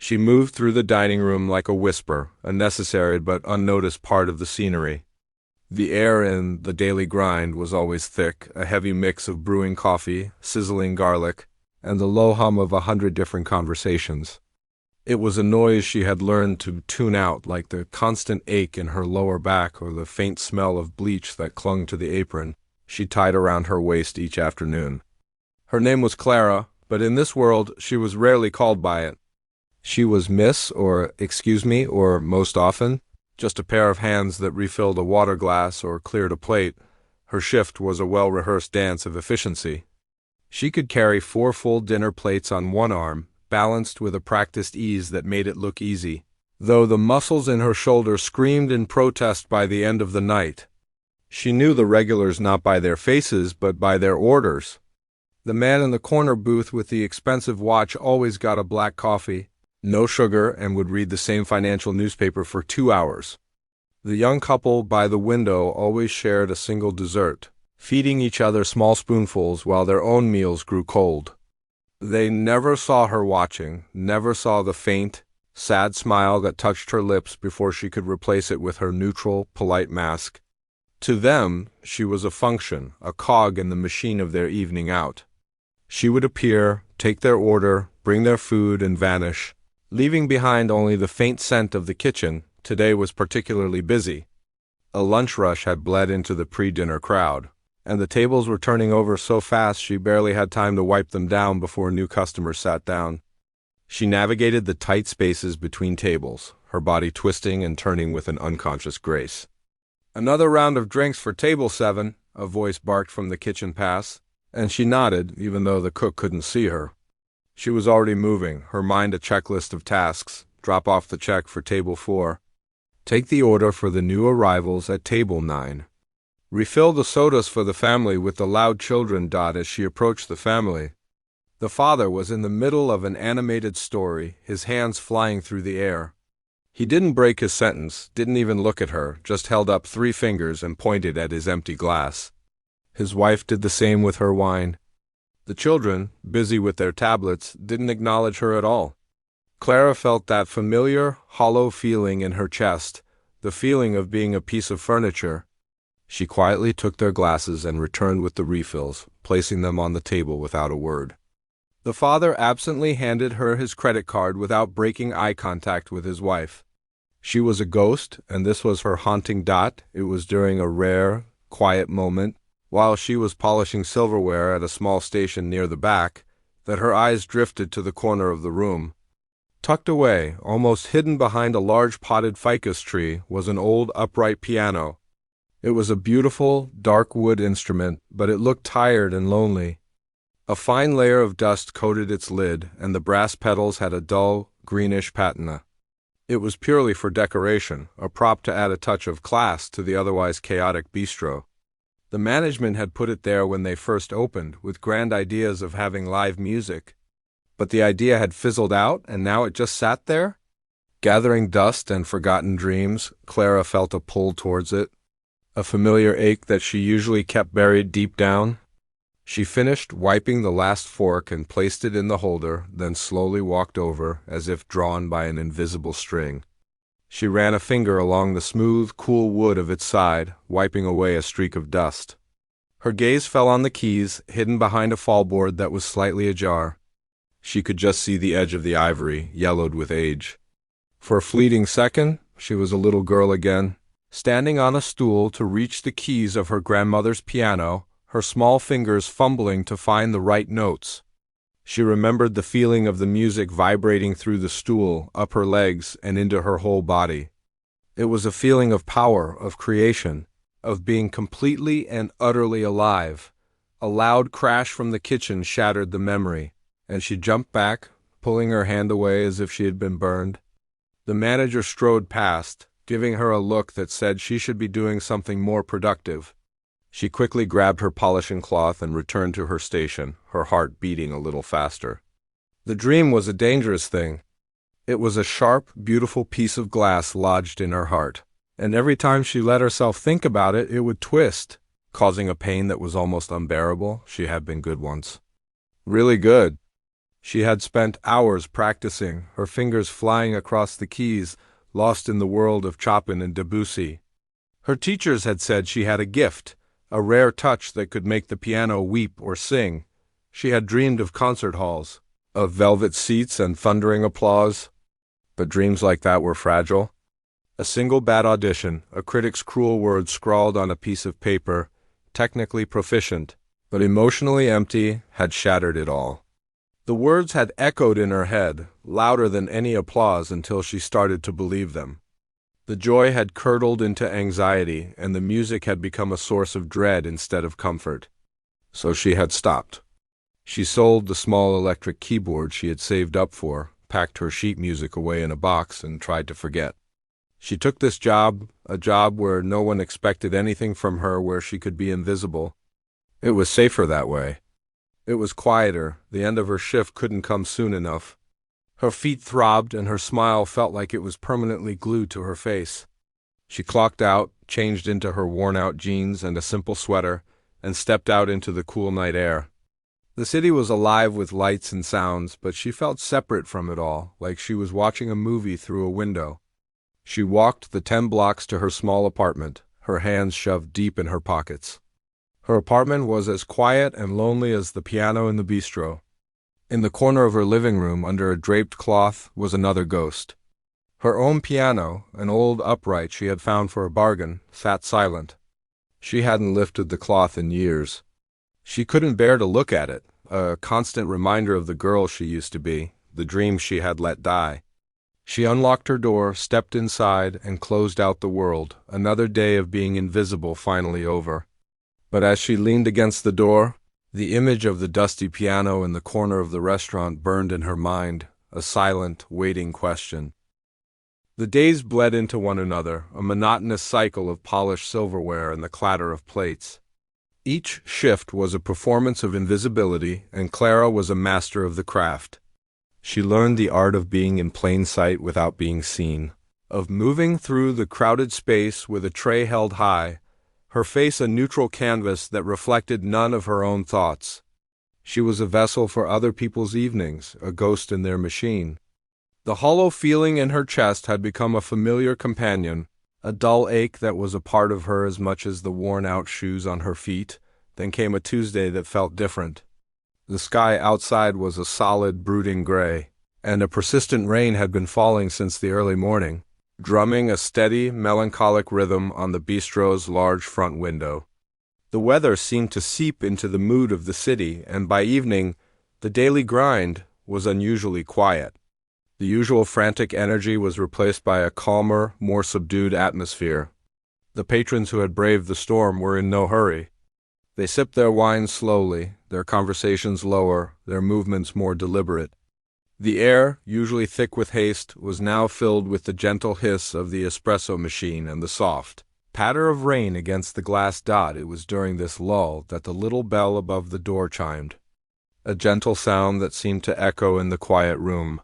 She moved through the dining room like a whisper, a necessary but unnoticed part of the scenery. The air in the daily grind was always thick, a heavy mix of brewing coffee, sizzling garlic, and the low hum of 100 different conversations. It was a noise she had learned to tune out, like the constant ache in her lower back or the faint smell of bleach that clung to the apron she tied around her waist each afternoon. Her name was Clara, but in this world she was rarely called by it. She was Miss, or excuse me, or most often, just a pair of hands that refilled a water glass or cleared a plate. Her shift was a well-rehearsed dance of efficiency. She could carry 4 full dinner plates on one arm, balanced with a practiced ease that made it look easy, though the muscles in her shoulder screamed in protest by the end of the night. She knew the regulars not by their faces, but by their orders. The man in the corner booth with the expensive watch always got a black coffee, no sugar, and would read the same financial newspaper for 2 hours. The young couple by the window always shared a single dessert, feeding each other small spoonfuls while their own meals grew cold. They never saw her watching, never saw the faint, sad smile that touched her lips before she could replace it with her neutral, polite mask. To them, she was a function, a cog in the machine of their evening out. She would appear, take their order, bring their food, and vanish, leaving behind only the faint scent of the kitchen. Today was particularly busy. A lunch rush had bled into the pre-dinner crowd, and the tables were turning over so fast she barely had time to wipe them down before new customers sat down. She navigated the tight spaces between tables, her body twisting and turning with an unconscious grace. "Another round of drinks for table 7, a voice barked from the kitchen pass, and she nodded, even though the cook couldn't see her. She was already moving, her mind a checklist of tasks. Drop off the check for table 4. Take the order for the new arrivals at table 9. Refill the sodas for the family with the loud children. As she approached the family, the father was in the middle of an animated story, his hands flying through the air. He didn't break his sentence, didn't even look at her, just held up 3 fingers and pointed at his empty glass. His wife did the same with her wine. The children, busy with their tablets, didn't acknowledge her at all. Clara felt that familiar, hollow feeling in her chest, the feeling of being a piece of furniture. She quietly took their glasses and returned with the refills, placing them on the table without a word. The father absently handed her his credit card without breaking eye contact with his wife. She was a ghost, and this was her haunting. It was during a rare, quiet moment, while she was polishing silverware at a small station near the back, that her eyes drifted to the corner of the room. Tucked away, almost hidden behind a large potted ficus tree, was an old upright piano. It was a beautiful, dark wood instrument, but it looked tired and lonely. A fine layer of dust coated its lid, and the brass pedals had a dull, greenish patina. It was purely for decoration, a prop to add a touch of class to the otherwise chaotic bistro. The management had put it there when they first opened, with grand ideas of having live music. But the idea had fizzled out, and now it just sat there? Gathering dust and forgotten dreams, Clara felt a pull towards it, a familiar ache that she usually kept buried deep down. She finished wiping the last fork and placed it in the holder, then slowly walked over, as if drawn by an invisible string. She ran a finger along the smooth, cool wood of its side, wiping away a streak of dust. Her gaze fell on the keys, hidden behind a fallboard that was slightly ajar. She could just see the edge of the ivory, yellowed with age. For a fleeting second, she was a little girl again, standing on a stool to reach the keys of her grandmother's piano, her small fingers fumbling to find the right notes. She remembered the feeling of the music vibrating through the stool, up her legs, and into her whole body. It was a feeling of power, of creation, of being completely and utterly alive. A loud crash from the kitchen shattered the memory, and she jumped back, pulling her hand away as if she had been burned. The manager strode past, giving her a look that said she should be doing something more productive. She quickly grabbed her polishing cloth and returned to her station, her heart beating a little faster. The dream was a dangerous thing. It was a sharp, beautiful piece of glass lodged in her heart, and every time she let herself think about it, it would twist, causing a pain that was almost unbearable. She had been good once. Really good. She had spent hours practicing, her fingers flying across the keys, lost in the world of Chopin and Debussy. Her teachers had said she had a gift, a rare touch that could make the piano weep or sing. She had dreamed of concert halls, of velvet seats and thundering applause. But dreams like that were fragile. A single bad audition, a critic's cruel words scrawled on a piece of paper, technically proficient, but emotionally empty, had shattered it all. The words had echoed in her head, louder than any applause until she started to believe them. The joy had curdled into anxiety, and the music had become a source of dread instead of comfort. So she had stopped. She sold the small electric keyboard she had saved up for, packed her sheet music away in a box, and tried to forget. She took this job, a job where no one expected anything from her, where she could be invisible. It was safer that way. It was quieter. The end of her shift couldn't come soon enough. Her feet throbbed, and her smile felt like it was permanently glued to her face. She clocked out, changed into her worn-out jeans and a simple sweater, and stepped out into the cool night air. The city was alive with lights and sounds, but she felt separate from it all, like she was watching a movie through a window. She walked the 10 blocks to her small apartment, her hands shoved deep in her pockets. Her apartment was as quiet and lonely as the piano in the bistro. In the corner of her living room, under a draped cloth, was another ghost. Her own piano, an old upright she had found for a bargain, sat silent. She hadn't lifted the cloth in years. She couldn't bear to look at it, a constant reminder of the girl she used to be, the dream she had let die. She unlocked her door, stepped inside, and closed out the world, another day of being invisible finally over. But as she leaned against the door, the image of the dusty piano in the corner of the restaurant burned in her mind, a silent, waiting question. The days bled into one another, a monotonous cycle of polished silverware and the clatter of plates. Each shift was a performance of invisibility, and Clara was a master of the craft. She learned the art of being in plain sight without being seen, of moving through the crowded space with a tray held high, her face a neutral canvas that reflected none of her own thoughts. She was a vessel for other people's evenings, a ghost in their machine. The hollow feeling in her chest had become a familiar companion, a dull ache that was a part of her as much as the worn-out shoes on her feet. Then came a Tuesday that felt different. The sky outside was a solid, brooding gray, and a persistent rain had been falling since the early morning, drumming a steady, melancholic rhythm on the bistro's large front window. The weather seemed to seep into the mood of the city, and by evening, the daily grind was unusually quiet. The usual frantic energy was replaced by a calmer, more subdued atmosphere. The patrons who had braved the storm were in no hurry. They sipped their wine slowly, their conversations lower, their movements more deliberate. The air, usually thick with haste, was now filled with the gentle hiss of the espresso machine and the soft patter of rain against the glass dot. It was during this lull that the little bell above the door chimed, a gentle sound that seemed to echo in the quiet room.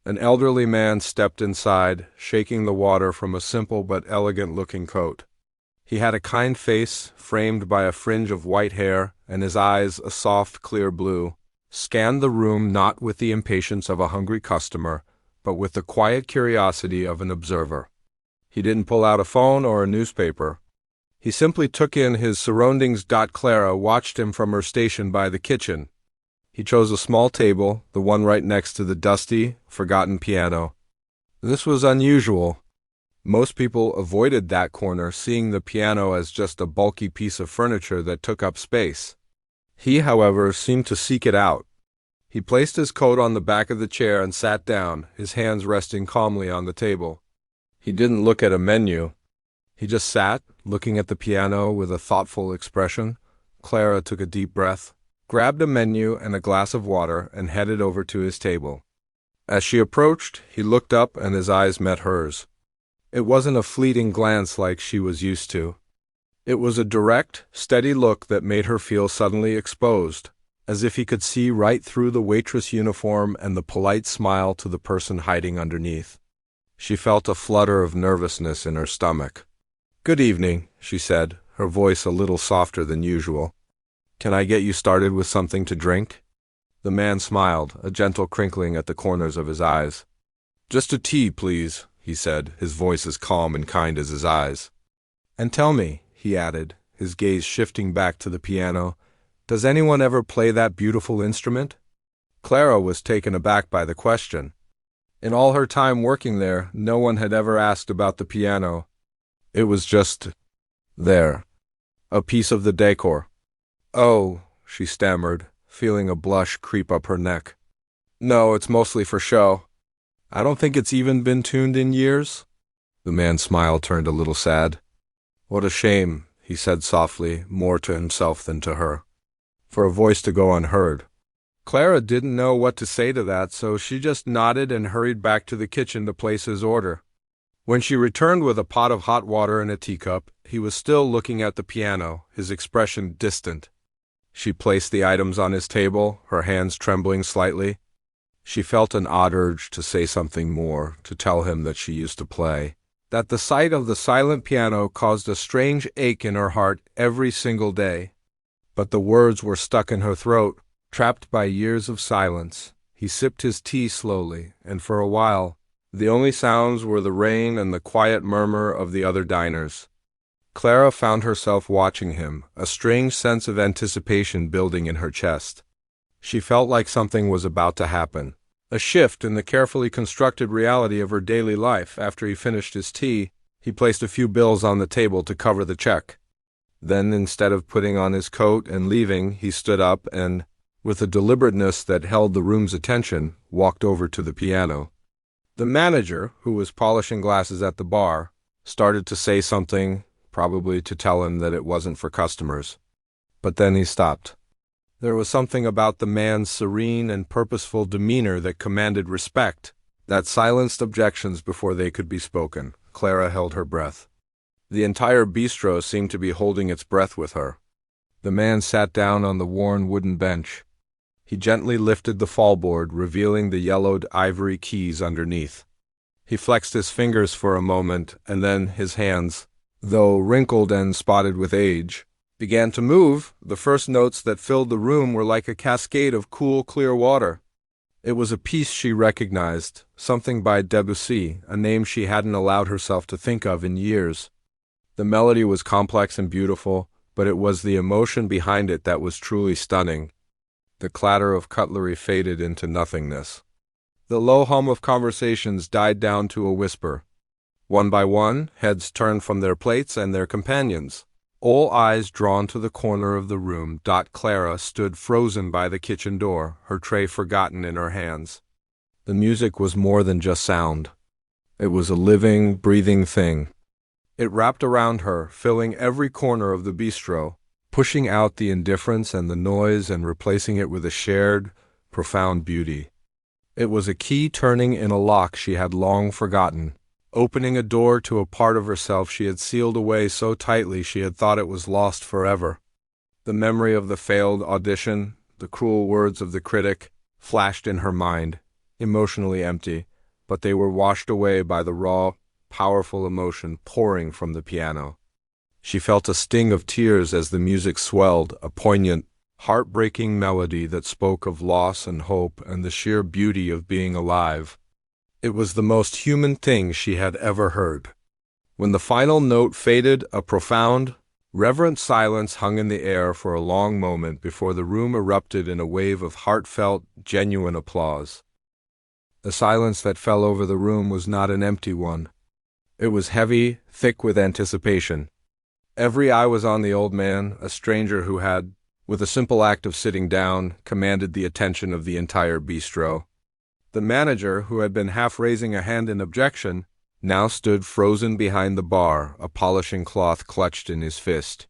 An elderly man stepped inside, shaking the water from a simple but elegant-looking coat. He had a kind face, framed by a fringe of white hair, and his eyes, a soft, clear blue, scanned the room not with the impatience of a hungry customer, but with the quiet curiosity of an observer. He didn't pull out a phone or a newspaper. He simply took in his surroundings. Clara watched him from her station by the kitchen. He chose a small table, the one right next to the dusty, forgotten piano. This was unusual. Most people avoided that corner, seeing the piano as just a bulky piece of furniture that took up space. He, however, seemed to seek it out. He placed his coat on the back of the chair and sat down, his hands resting calmly on the table. He didn't look at a menu. He just sat, looking at the piano with a thoughtful expression. Clara took a deep breath, grabbed a menu and a glass of water, and headed over to his table. As she approached, he looked up and his eyes met hers. It wasn't a fleeting glance like she was used to. It was a direct, steady look that made her feel suddenly exposed, as if he could see right through the waitress uniform and the polite smile to the person hiding underneath. She felt a flutter of nervousness in her stomach. "Good evening," she said, her voice a little softer than usual. "Can I get you started with something to drink?" The man smiled, a gentle crinkling at the corners of his eyes. "Just a tea, please," he said, his voice as calm and kind as his eyes. "And tell me," he added, his gaze shifting back to the piano, "does anyone ever play that beautiful instrument?" Clara was taken aback by the question. In all her time working there, no one had ever asked about the piano. It was just there, a piece of the decor. "Oh," she stammered, feeling a blush creep up her neck. "No, it's mostly for show. I don't think it's even been tuned in years." The man's smile turned a little sad. "What a shame," he said softly, more to himself than to her, "for a voice to go unheard." Clara didn't know what to say to that, so she just nodded and hurried back to the kitchen to place his order. When she returned with a pot of hot water and a teacup, he was still looking at the piano, his expression distant. She placed the items on his table, her hands trembling slightly. She felt an odd urge to say something more, to tell him that she used to play, that the sight of the silent piano caused a strange ache in her heart every single day. But the words were stuck in her throat, trapped by years of silence. He sipped his tea slowly, and for a while, the only sounds were the rain and the quiet murmur of the other diners. Clara found herself watching him, a strange sense of anticipation building in her chest. She felt like something was about to happen, a shift in the carefully constructed reality of her daily life. After he finished his tea, he placed a few bills on the table to cover the check. Then, instead of putting on his coat and leaving, he stood up and, with a deliberateness that held the room's attention, walked over to the piano. The manager, who was polishing glasses at the bar, started to say something, probably to tell him that it wasn't for customers. But then he stopped. There was something about the man's serene and purposeful demeanor that commanded respect, that silenced objections before they could be spoken. Clara held her breath. The entire bistro seemed to be holding its breath with her. The man sat down on the worn wooden bench. He gently lifted the fallboard, revealing the yellowed ivory keys underneath. He flexed his fingers for a moment, and then his hands, though wrinkled and spotted with age, began to move. The first notes that filled the room were like a cascade of cool, clear water. It was a piece she recognized, something by Debussy, a name she hadn't allowed herself to think of in years. The melody was complex and beautiful, but it was the emotion behind it that was truly stunning. The clatter of cutlery faded into nothingness. The low hum of conversations died down to a whisper. One by one, heads turned from their plates and their companions. All eyes drawn to the corner of the room. Clara stood frozen by the kitchen door, her tray forgotten in her hands. The music was more than just sound. It was a living, breathing thing. It wrapped around her, filling every corner of the bistro, pushing out the indifference and the noise and replacing it with a shared, profound beauty. It was a key turning in a lock she had long forgotten, opening a door to a part of herself she had sealed away so tightly she had thought it was lost forever. The memory of the failed audition, the cruel words of the critic, flashed in her mind, emotionally empty, but they were washed away by the raw, powerful emotion pouring from the piano. She felt a sting of tears as the music swelled, a poignant, heartbreaking melody that spoke of loss and hope and the sheer beauty of being alive. It was the most human thing she had ever heard. When the final note faded, a profound, reverent silence hung in the air for a long moment before the room erupted in a wave of heartfelt, genuine applause. The silence that fell over the room was not an empty one. It was heavy, thick with anticipation. Every eye was on the old man, a stranger who had, with a simple act of sitting down, commanded the attention of the entire bistro. The manager, who had been half raising a hand in objection, now stood frozen behind the bar, a polishing cloth clutched in his fist.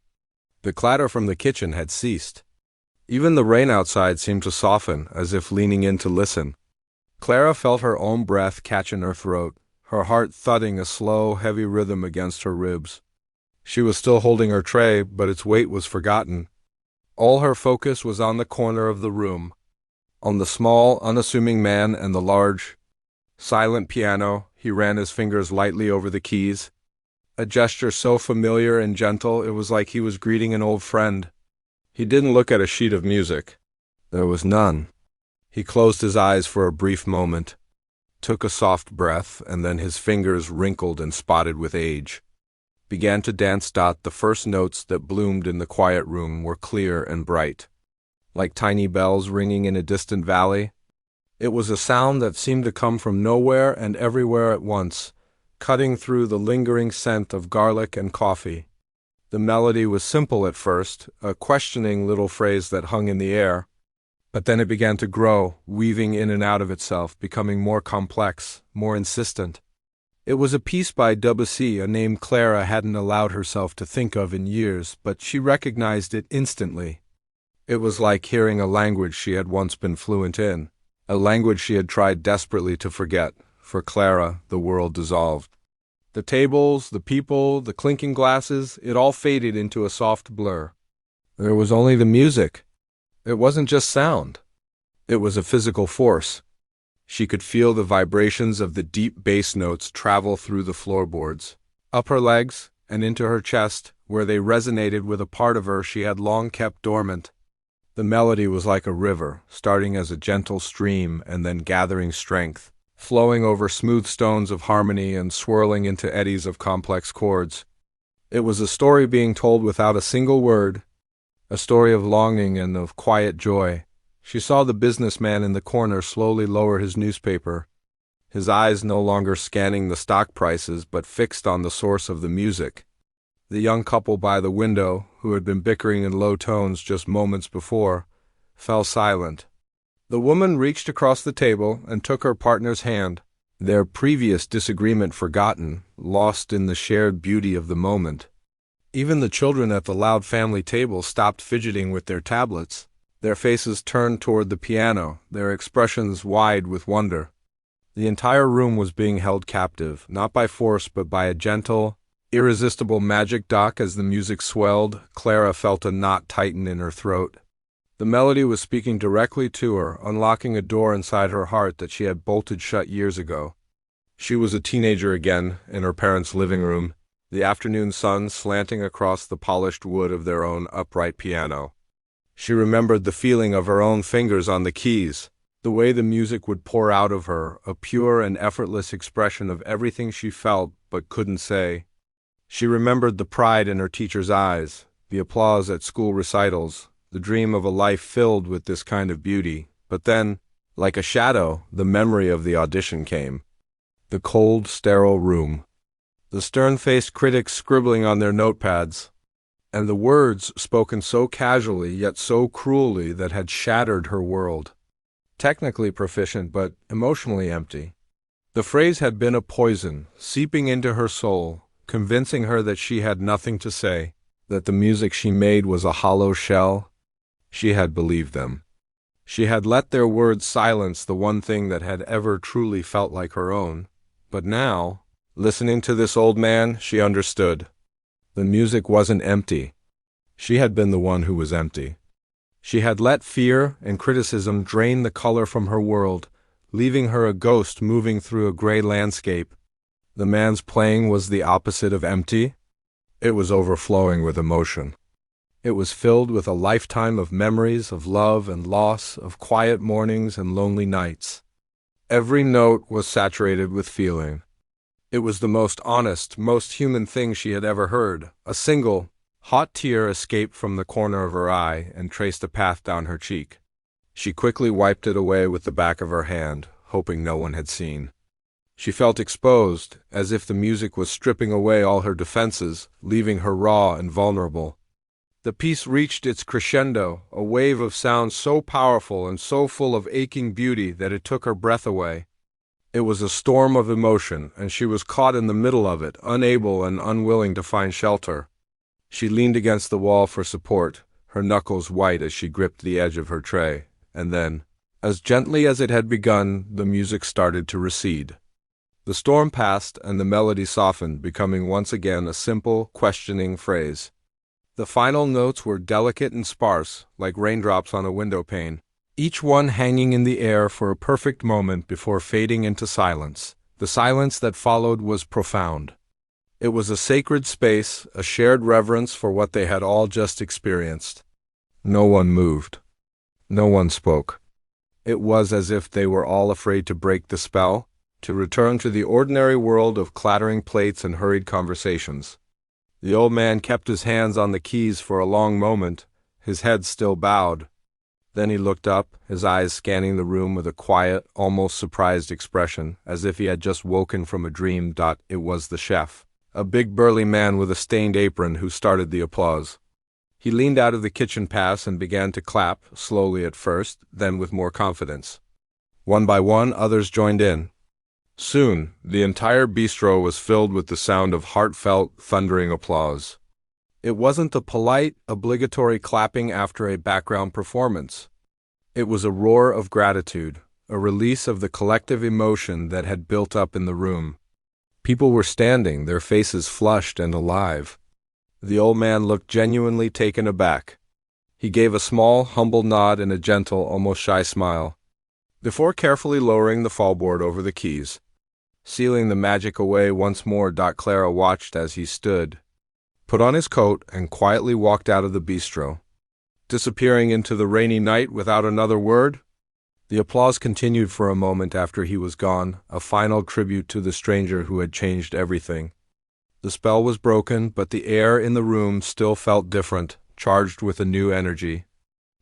The clatter from the kitchen had ceased. Even the rain outside seemed to soften, as if leaning in to listen. Clara felt her own breath catch in her throat, her heart thudding a slow, heavy rhythm against her ribs. She was still holding her tray, but its weight was forgotten. All her focus was on the corner of the room, on the small, unassuming man and the large, silent piano. He ran his fingers lightly over the keys, a gesture so familiar and gentle it was like he was greeting an old friend. He didn't look at a sheet of music. There was none. He closed his eyes for a brief moment, took a soft breath, and then his fingers, wrinkled and spotted with age, began to dance. The first notes that bloomed in the quiet room were clear and bright, like tiny bells ringing in a distant valley. It was a sound that seemed to come from nowhere and everywhere at once, cutting through the lingering scent of garlic and coffee. The melody was simple at first, a questioning little phrase that hung in the air, but then it began to grow, weaving in and out of itself, becoming more complex, more insistent. It was a piece by Debussy, a name Clara hadn't allowed herself to think of in years, but she recognized it instantly. It was like hearing a language she had once been fluent in, a language she had tried desperately to forget. For Clara, the world dissolved. The tables, the people, the clinking glasses, it all faded into a soft blur. There was only the music. It wasn't just sound. It was a physical force. She could feel the vibrations of the deep bass notes travel through the floorboards, up her legs, and into her chest, where they resonated with a part of her she had long kept dormant. The melody was like a river, starting as a gentle stream and then gathering strength, flowing over smooth stones of harmony and swirling into eddies of complex chords. It was a story being told without a single word, a story of longing and of quiet joy. She saw the businessman in the corner slowly lower his newspaper, his eyes no longer scanning the stock prices but fixed on the source of the music. The young couple by the window, who had been bickering in low tones just moments before, fell silent. The woman reached across the table and took her partner's hand, their previous disagreement forgotten, lost in the shared beauty of the moment. Even the children at the loud family table stopped fidgeting with their tablets, their faces turned toward the piano, their expressions wide with wonder. The entire room was being held captive, not by force but by a gentle, irresistible magic. As the music swelled, Clara felt a knot tighten in her throat. The melody was speaking directly to her, unlocking a door inside her heart that she had bolted shut years ago. She was a teenager again, in her parents' living room, the afternoon sun slanting across the polished wood of their own upright piano. She remembered the feeling of her own fingers on the keys, the way the music would pour out of her, a pure and effortless expression of everything she felt but couldn't say. She remembered the pride in her teacher's eyes, the applause at school recitals, the dream of a life filled with this kind of beauty. But then, like a shadow, the memory of the audition came. The cold, sterile room, the stern-faced critics scribbling on their notepads, and the words spoken so casually yet so cruelly that had shattered her world. Technically proficient but emotionally empty. The phrase had been a poison, seeping into her soul, convincing her that she had nothing to say, that the music she made was a hollow shell. She had believed them. She had let their words silence the one thing that had ever truly felt like her own. But now, listening to this old man, she understood. The music wasn't empty. She had been the one who was empty. She had let fear and criticism drain the color from her world, leaving her a ghost moving through a gray landscape. The man's playing was the opposite of empty. It was overflowing with emotion. It was filled with a lifetime of memories of love and loss, of quiet mornings and lonely nights. Every note was saturated with feeling. It was the most honest, most human thing she had ever heard. A single, hot tear escaped from the corner of her eye and traced a path down her cheek. She quickly wiped it away with the back of her hand, hoping no one had seen. She felt exposed, as if the music was stripping away all her defenses, leaving her raw and vulnerable. The piece reached its crescendo, a wave of sound so powerful and so full of aching beauty that it took her breath away. It was a storm of emotion, and she was caught in the middle of it, unable and unwilling to find shelter. She leaned against the wall for support, her knuckles white as she gripped the edge of her tray, and then, as gently as it had begun, the music started to recede. The storm passed, and the melody softened, becoming once again a simple, questioning phrase. The final notes were delicate and sparse, like raindrops on a window pane, each one hanging in the air for a perfect moment before fading into silence. The silence that followed was profound. It was a sacred space, a shared reverence for what they had all just experienced. No one moved. No one spoke. It was as if they were all afraid to break the spell, to return to the ordinary world of clattering plates and hurried conversations. The old man kept his hands on the keys for a long moment, his head still bowed. Then he looked up, his eyes scanning the room with a quiet, almost surprised expression, as if he had just woken from a dream. It was the chef, a big burly man with a stained apron, who started the applause. He leaned out of the kitchen pass and began to clap, slowly at first, then with more confidence. One by one, others joined in. Soon, the entire bistro was filled with the sound of heartfelt, thundering applause. It wasn't the polite, obligatory clapping after a background performance. It was a roar of gratitude, a release of the collective emotion that had built up in the room. People were standing, their faces flushed and alive. The old man looked genuinely taken aback. He gave a small, humble nod and a gentle, almost shy smile, before carefully lowering the fallboard over the keys. Sealing the magic away once more, Clara watched as he stood, put on his coat, and quietly walked out of the bistro, disappearing into the rainy night without another word. The applause continued for a moment after he was gone, a final tribute to the stranger who had changed everything. The spell was broken, but the air in the room still felt different, charged with a new energy.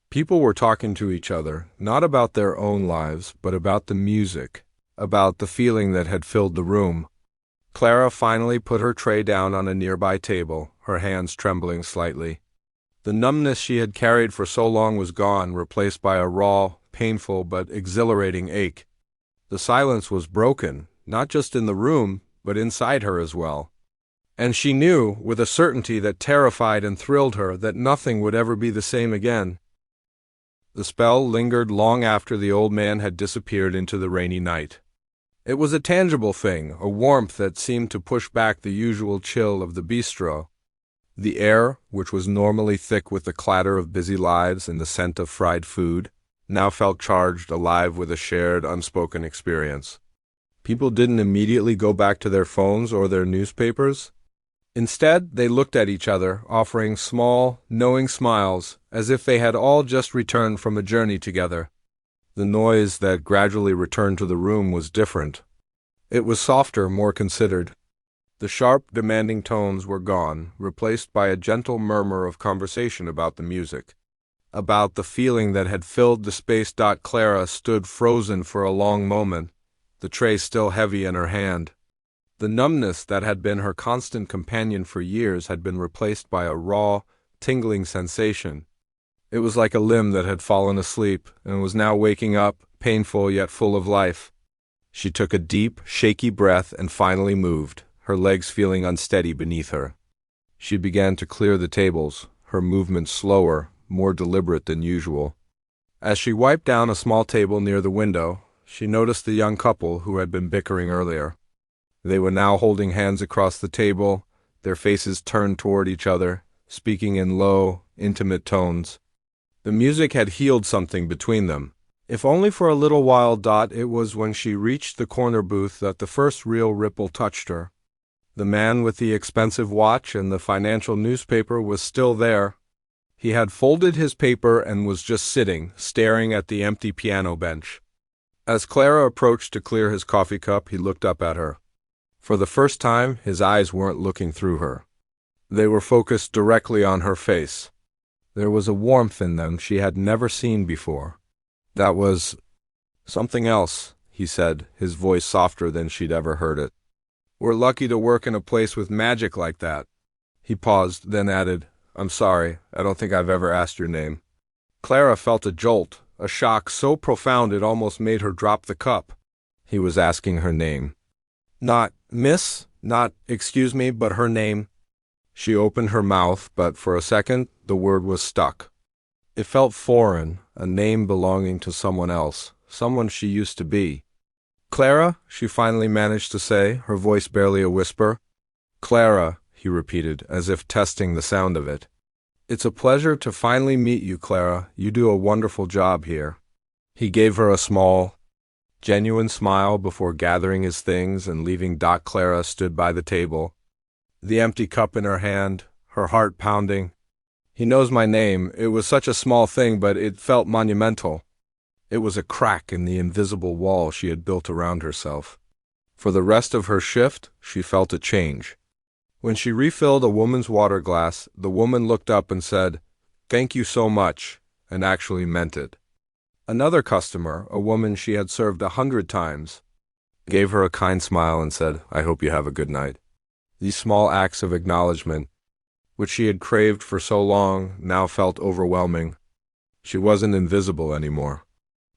People were talking to each other, not about their own lives, but about the music, about the feeling that had filled the room. Clara finally put her tray down on a nearby table, her hands trembling slightly. The numbness she had carried for so long was gone, replaced by a raw, painful but exhilarating ache. The silence was broken, not just in the room, but inside her as well. And she knew, with a certainty that terrified and thrilled her, that nothing would ever be the same again. The spell lingered long after the old man had disappeared into the rainy night. It was a tangible thing, a warmth that seemed to push back the usual chill of the bistro. The air, which was normally thick with the clatter of busy lives and the scent of fried food, now felt charged, alive with a shared, unspoken experience. People didn't immediately go back to their phones or their newspapers. Instead, they looked at each other, offering small, knowing smiles, as if they had all just returned from a journey together. The noise that gradually returned to the room was different. It was softer, more considered. The sharp, demanding tones were gone, replaced by a gentle murmur of conversation about the music, about the feeling that had filled the space. Clara stood frozen for a long moment, the tray still heavy in her hand. The numbness that had been her constant companion for years had been replaced by a raw, tingling sensation. It was like a limb that had fallen asleep and was now waking up, painful yet full of life. She took a deep, shaky breath and finally moved, her legs feeling unsteady beneath her. She began to clear the tables, her movements slower, more deliberate than usual. As she wiped down a small table near the window, she noticed the young couple who had been bickering earlier. They were now holding hands across the table, their faces turned toward each other, speaking in low, intimate tones. The music had healed something between them. If only for a little while. It was when she reached the corner booth that the first real ripple touched her. The man with the expensive watch and the financial newspaper was still there. He had folded his paper and was just sitting, staring at the empty piano bench. As Clara approached to clear his coffee cup, he looked up at her. For the first time, his eyes weren't looking through her. They were focused directly on her face. There was a warmth in them she had never seen before. That was something else, he said, his voice softer than she'd ever heard it. We're lucky to work in a place with magic like that. He paused, then added, I'm sorry, I don't think I've ever asked your name. Clara felt a jolt, a shock so profound it almost made her drop the cup. He was asking her name. Not Miss, not excuse me, but her name. She opened her mouth, but for a second, the word was stuck. It felt foreign, a name belonging to someone else, someone she used to be. Clara, she finally managed to say, her voice barely a whisper. Clara, he repeated, as if testing the sound of it. It's a pleasure to finally meet you, Clara. You do a wonderful job here. He gave her a small, genuine smile before gathering his things and leaving. Clara stood by the table, the empty cup in her hand, her heart pounding. He knows my name. It was such a small thing, but it felt monumental. It was a crack in the invisible wall she had built around herself. For the rest of her shift, she felt a change. When she refilled a woman's water glass, the woman looked up and said, "Thank you so much," and actually meant it. Another customer, a woman she had served 100 times, gave her a kind smile and said, "I hope you have a good night." These small acts of acknowledgement, which she had craved for so long, now felt overwhelming. She wasn't invisible anymore.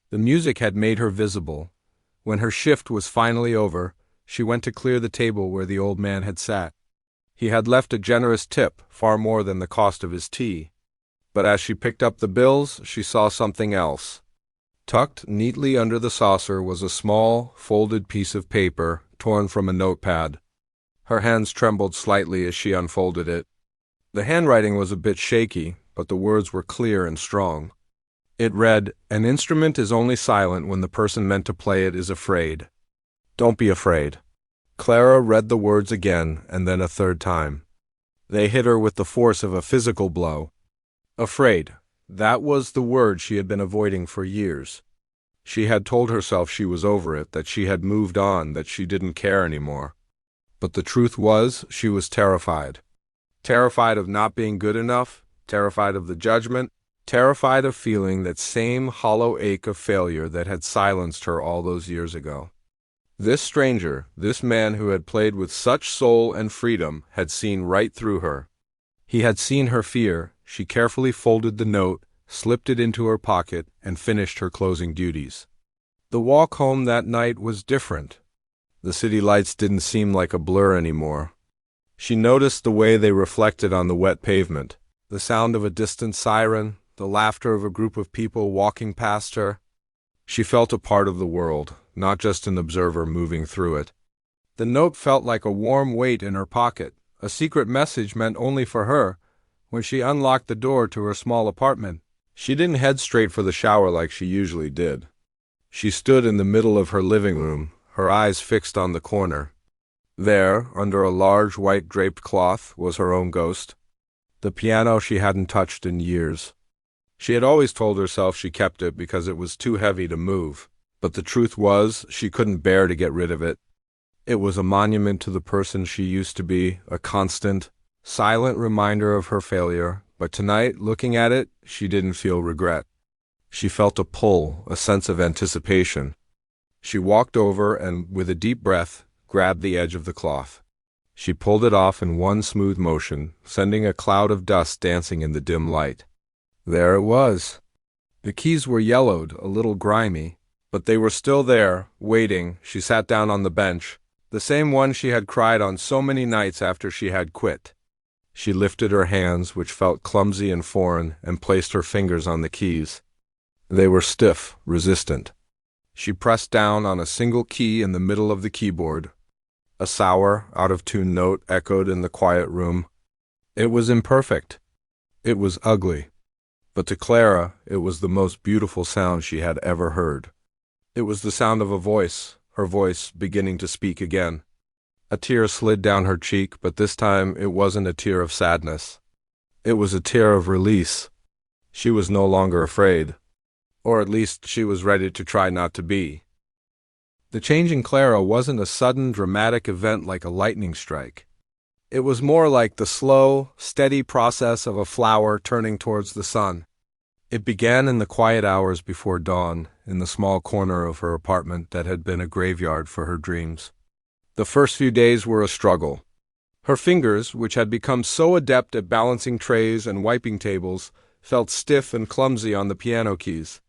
The music had made her visible. When her shift was finally over, she went to clear the table where the old man had sat. He had left a generous tip, far more than the cost of his tea. But as she picked up the bills, she saw something else. Tucked neatly under the saucer was a small, folded piece of paper, torn from a notepad. Her hands trembled slightly as she unfolded it. The handwriting was a bit shaky, but the words were clear and strong. It read, "An instrument is only silent when the person meant to play it is afraid. Don't be afraid." Clara read the words again, and then a third time. They hit her with the force of a physical blow. Afraid. That was the word she had been avoiding for years. She had told herself she was over it, that she had moved on, that she didn't care anymore. But the truth was, she was terrified. Terrified of not being good enough, terrified of the judgment, terrified of feeling that same hollow ache of failure that had silenced her all those years ago. This stranger, this man who had played with such soul and freedom, had seen right through her. He had seen her fear. She carefully folded the note, slipped it into her pocket, and finished her closing duties. The walk home that night was different. The city lights didn't seem like a blur anymore. She noticed the way they reflected on the wet pavement, the sound of a distant siren, the laughter of a group of people walking past her. She felt a part of the world, not just an observer moving through it. The note felt like a warm weight in her pocket, a secret message meant only for her. When she unlocked the door to her small apartment, she didn't head straight for the shower like she usually did. She stood in the middle of her living room, her eyes fixed on the corner. There, under a large white draped cloth, was her own ghost. The piano she hadn't touched in years. She had always told herself she kept it because it was too heavy to move, but the truth was she couldn't bear to get rid of it. It was a monument to the person she used to be, a constant, silent reminder of her failure, but tonight, looking at it, she didn't feel regret. She felt a pull, a sense of anticipation. She walked over and, with a deep breath, grabbed the edge of the cloth. She pulled it off in one smooth motion, sending a cloud of dust dancing in the dim light. There it was. The keys were yellowed, a little grimy, but they were still there, waiting. She sat down on the bench, the same one she had cried on so many nights after she had quit. She lifted her hands, which felt clumsy and foreign, and placed her fingers on the keys. They were stiff, resistant. She pressed down on a single key in the middle of the keyboard. A sour, out-of-tune note echoed in the quiet room. It was imperfect. It was ugly. But to Clara, it was the most beautiful sound she had ever heard. It was the sound of a voice, her voice beginning to speak again. A tear slid down her cheek, but this time it wasn't a tear of sadness. It was a tear of release. She was no longer afraid. Or at least she was ready to try not to be. The change in Clara wasn't a sudden, dramatic event like a lightning strike. It was more like the slow, steady process of a flower turning towards the sun. It began in the quiet hours before dawn, in the small corner of her apartment that had been a graveyard for her dreams. The first few days were a struggle. Her fingers, which had become so adept at balancing trays and wiping tables, felt stiff and clumsy on the piano keys.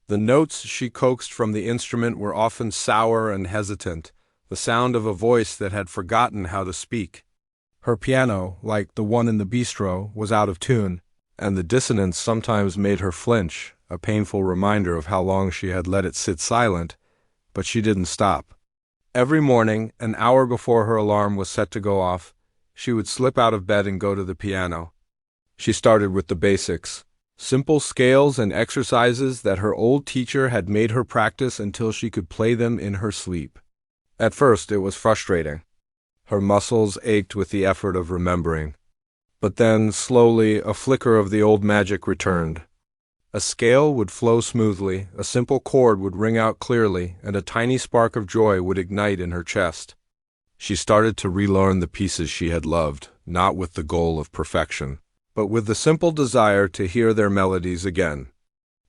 The notes she coaxed from the instrument were often sour and hesitant, the sound of a voice that had forgotten how to speak. Her piano, like the one in the bistro, was out of tune, and the dissonance sometimes made her flinch, a painful reminder of how long she had let it sit silent, but she didn't stop. Every morning, an hour before her alarm was set to go off, she would slip out of bed and go to the piano. She started with the basics, simple scales and exercises that her old teacher had made her practice until she could play them in her sleep. At first, it was frustrating. Her muscles ached with the effort of remembering. But then, slowly, a flicker of the old magic returned. A scale would flow smoothly, a simple chord would ring out clearly, and a tiny spark of joy would ignite in her chest. She started to relearn the pieces she had loved, not with the goal of perfection, but with the simple desire to hear their melodies again.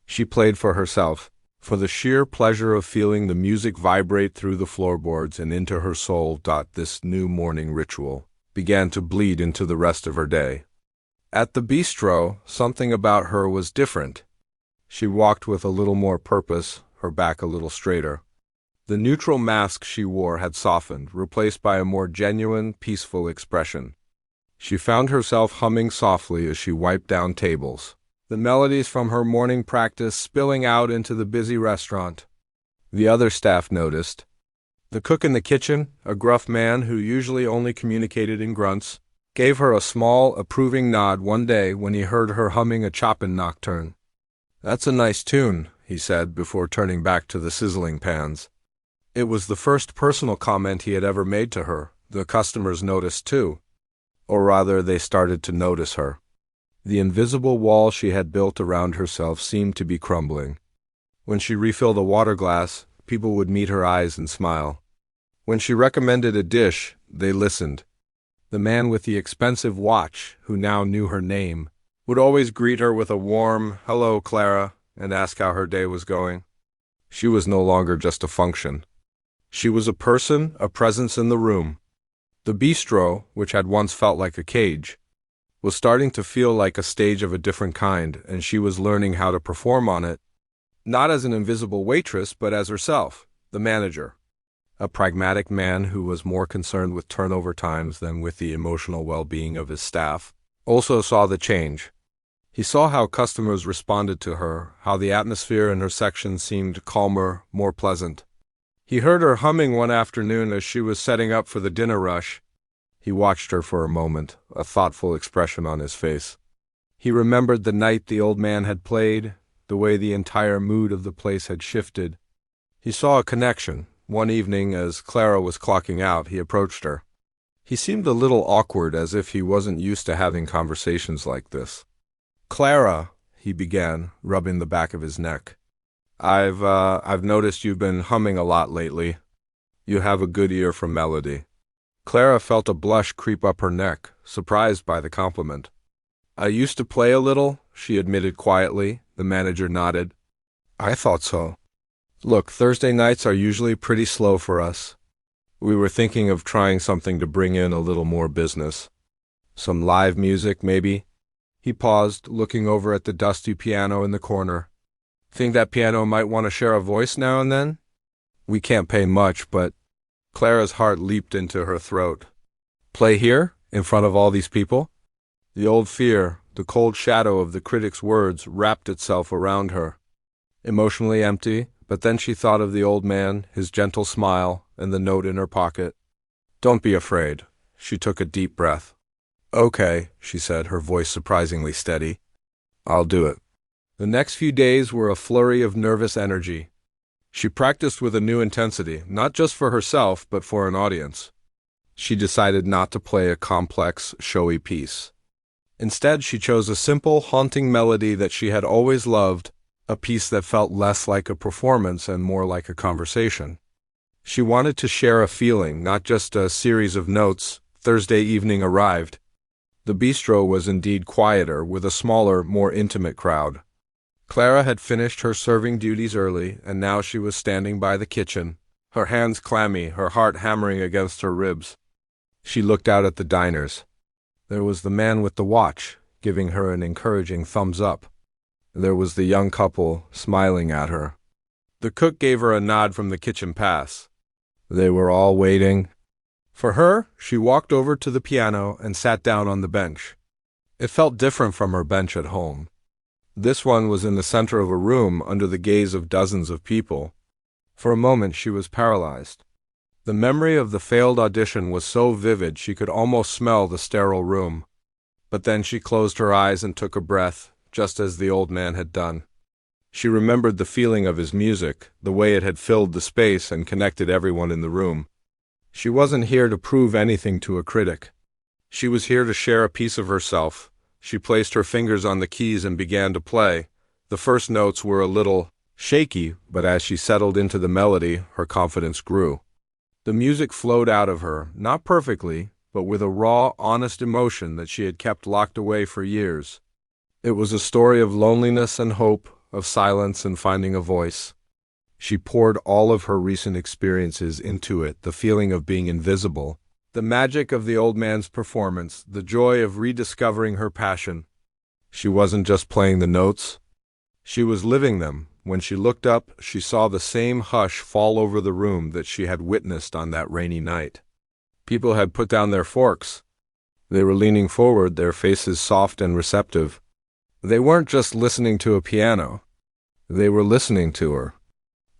She played for herself, for the sheer pleasure of feeling the music vibrate through the floorboards and into her soul. This new morning ritual began to bleed into the rest of her day. At the bistro, something about her was different. She walked with a little more purpose, her back a little straighter. The neutral mask she wore had softened, replaced by a more genuine, peaceful expression. She found herself humming softly as she wiped down tables, the melodies from her morning practice spilling out into the busy restaurant. The other staff noticed. The cook in the kitchen, a gruff man who usually only communicated in grunts, gave her a small, approving nod one day when he heard her humming a Chopin nocturne. "That's a nice tune," he said before turning back to the sizzling pans. It was the first personal comment he had ever made to her. The customers noticed too. Or rather, they started to notice her. The invisible wall she had built around herself seemed to be crumbling. When she refilled a water glass, people would meet her eyes and smile. When she recommended a dish, they listened. The man with the expensive watch, who now knew her name, would always greet her with a warm, "Hello, Clara," and ask how her day was going. She was no longer just a function. She was a person, a presence in the room. The bistro, which had once felt like a cage, was starting to feel like a stage of a different kind, and she was learning how to perform on it, not as an invisible waitress, but as herself, the manager. A pragmatic man who was more concerned with turnover times than with the emotional well-being of his staff, also saw the change. He saw how customers responded to her, how the atmosphere in her section seemed calmer, more pleasant. He heard her humming one afternoon as she was setting up for the dinner rush. He watched her for a moment, a thoughtful expression on his face. He remembered the night the old man had played, the way the entire mood of the place had shifted. He saw a connection. One evening, as Clara was clocking out, he approached her. He seemed a little awkward, as if he wasn't used to having conversations like this. "Clara," he began, rubbing the back of his neck. I've noticed you've been humming a lot lately. You have a good ear for melody." Clara felt a blush creep up her neck, surprised by the compliment. "I used to play a little," she admitted quietly. The manager nodded. "I thought so. Look, Thursday nights are usually pretty slow for us. We were thinking of trying something to bring in a little more business. Some live music, maybe?" He paused, looking over at the dusty piano in the corner. "Think that piano might want to share a voice now and then? We can't pay much, but—" Clara's heart leaped into her throat. "Play here, in front of all these people?" The old fear, the cold shadow of the critic's words, wrapped itself around her. Emotionally empty, but then she thought of the old man, his gentle smile, and the note in her pocket. "Don't be afraid." She took a deep breath. "Okay," she said, her voice surprisingly steady. "I'll do it." The next few days were a flurry of nervous energy. She practiced with a new intensity, not just for herself, but for an audience. She decided not to play a complex, showy piece. Instead, she chose a simple, haunting melody that she had always loved, a piece that felt less like a performance and more like a conversation. She wanted to share a feeling, not just a series of notes. Thursday evening arrived. The bistro was indeed quieter, with a smaller, more intimate crowd. Clara had finished her serving duties early, and now she was standing by the kitchen, her hands clammy, her heart hammering against her ribs. She looked out at the diners. There was the man with the watch, giving her an encouraging thumbs up. There was the young couple, smiling at her. The cook gave her a nod from the kitchen pass. They were all waiting. For her, she walked over to the piano and sat down on the bench. It felt different from her bench at home. This one was in the center of a room under the gaze of dozens of people. For a moment she was paralyzed. The memory of the failed audition was so vivid she could almost smell the sterile room. But then she closed her eyes and took a breath, just as the old man had done. She remembered the feeling of his music, the way it had filled the space and connected everyone in the room. She wasn't here to prove anything to a critic. She was here to share a piece of herself. She placed her fingers on the keys and began to play. The first notes were a little shaky, but as she settled into the melody, her confidence grew. The music flowed out of her, not perfectly, but with a raw, honest emotion that she had kept locked away for years. It was a story of loneliness and hope, of silence and finding a voice. She poured all of her recent experiences into it, the feeling of being invisible, the magic of the old man's performance, the joy of rediscovering her passion. She wasn't just playing the notes. She was living them. When she looked up, she saw the same hush fall over the room that she had witnessed on that rainy night. People had put down their forks. They were leaning forward, their faces soft and receptive. They weren't just listening to a piano. They were listening to her.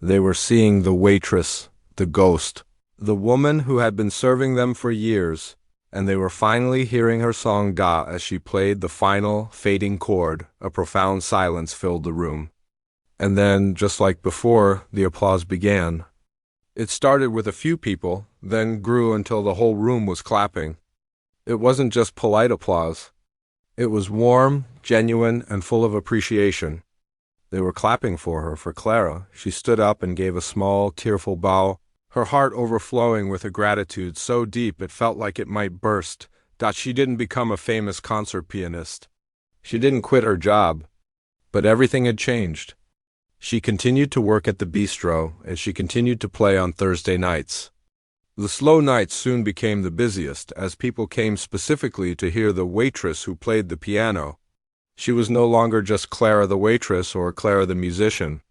They were seeing the waitress, the ghost, the woman who had been serving them for years, and they were finally hearing her song "Da" as she played the final, fading chord. A profound silence filled the room. And then, just like before, the applause began. It started with a few people, then grew until the whole room was clapping. It wasn't just polite applause. It was warm, genuine, and full of appreciation. They were clapping for her, for Clara. She stood up and gave a small, tearful bow, her heart overflowing with a gratitude so deep it felt like it might burst. She didn't become a famous concert pianist. She didn't quit her job. But everything had changed. She continued to work at the bistro, and she continued to play on Thursday nights. The slow nights soon became the busiest, as people came specifically to hear the waitress who played the piano. She was no longer just Clara the waitress or Clara the musician.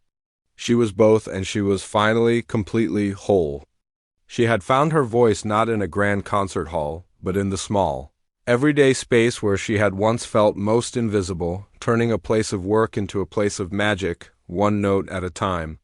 She was both, and she was finally completely whole. She had found her voice not in a grand concert hall, but in the small, everyday space where she had once felt most invisible, turning a place of work into a place of magic, one note at a time.